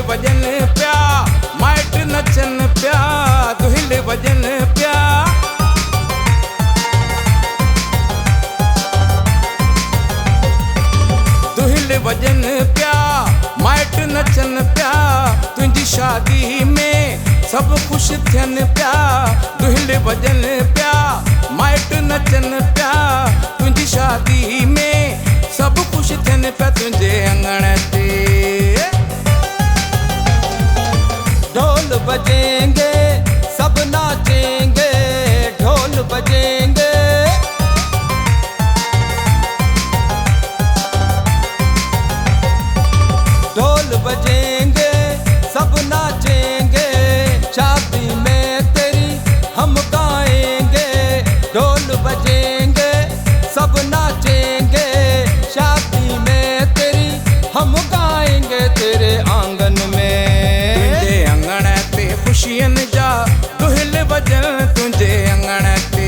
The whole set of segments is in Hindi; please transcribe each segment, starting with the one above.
वजन प्या, माइट नचन प्या, दुहिल वजन प्या। दुहिल वजन प्या, माइट नचन प्या, तुझी शादी में सब खुश थियन प्या। दुहिल वजन प्या, माइट नचन प्या, तुझी शादी में सब खुश थियन प्या। तुझे अंगण ते ढोल बजेंगे, सब नाचेंगे, ढोल बजेंगे। ढोल बजेंगे, सब नाचेंगे, शादी में तेरी हम गाएंगे। ढोल बजेंगे, सब नाचेंगे, शादी में तेरी हम गाएंगे। तेरे आंगन में तुझे अंगण ते खुशियन जा दुहिल वजन। तुझे अंगण ते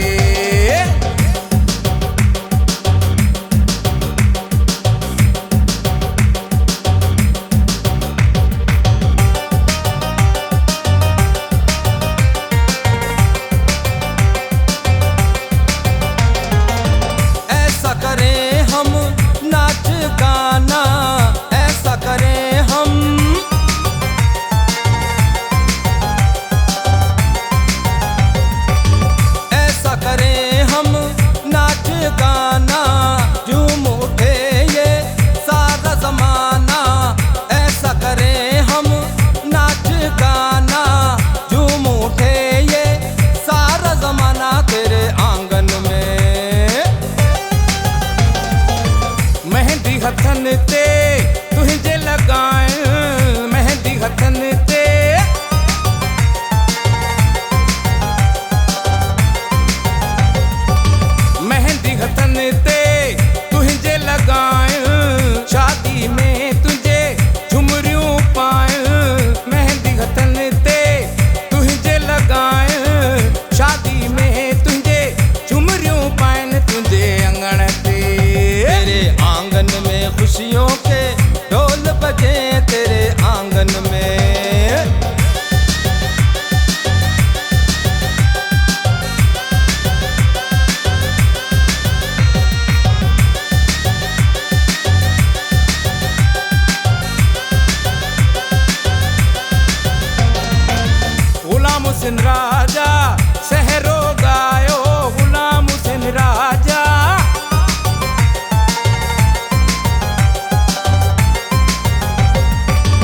गाना, ऐसा करें हम, ऐसा करें हम नाच गाना, झूम उठे ये सारा जमाना। ऐसा करें हम नाच गाना, झूम उठे ये सारा जमाना। तेरे आंगन में मेहंदी हथन ते तुझे लगाए, मेहंदी हथन ते मेहंदी हथन ते तुझे लगाए, शादी में तुझे झुमरियों पाए। मेहंदी हथन ते तुझे लगाए, शादी में तुझे झुमरियों पाए। तुझे अंगण ते तेरे आंगन में खुशियों के ढोल बजे। तेरे आंगन में गुलाम हुसैन राजा सहरो गायो, गुलाम हुसैन राजा।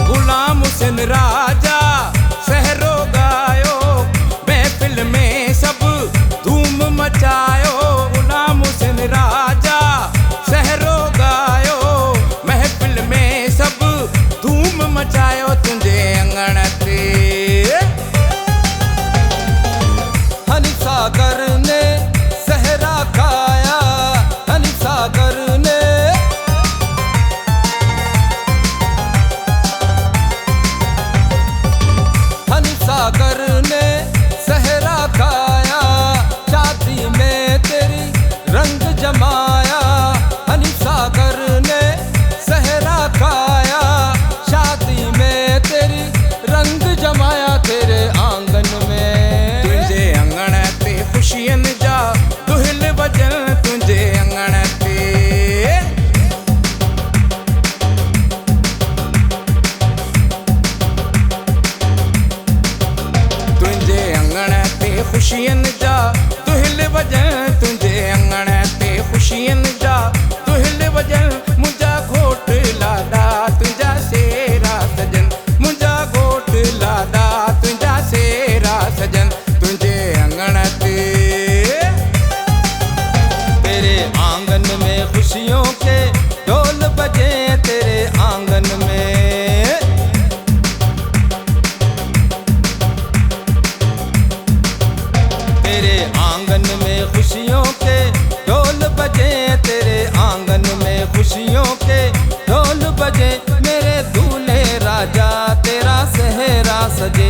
गुलाम हुसैन राजा सहरो गायो, महफिल में सब धूम मचायो। गुलाम हुसैन राजा सहरो गायो, महफिल में सब धूम मचायो। तुझे अंगण ते हनी सागर ने सहरा खाया, हनी सागर ने सागर ने सहरा खाया, शादी में तेरी रंग जमाया। हनी सागर ने सहरा खाया, शादी में तेरी रंग जमाया। तेरे आंगन में तुझे अंगण ते खुशियन जा दुहिल वजन। तुझे अंगण ते खुशियन जा दुहिल वजन। तुझे अंगण ते खुशियन जा दुहिल वजन। मुझा घोट लादा तुझा सेरा सजन, मुझा घोट लादा तुझा सेरा सजन। तुझे अंगण ते तेरे आंगन में खुशियों के ढोल बजे। तेरे आंगन में तेरे आंगन में खुशियों के ढोल बजे। तेरे आंगन में खुशियों के ढोल बजे। मेरे दूल्हे राजा तेरा सेहरा सजे।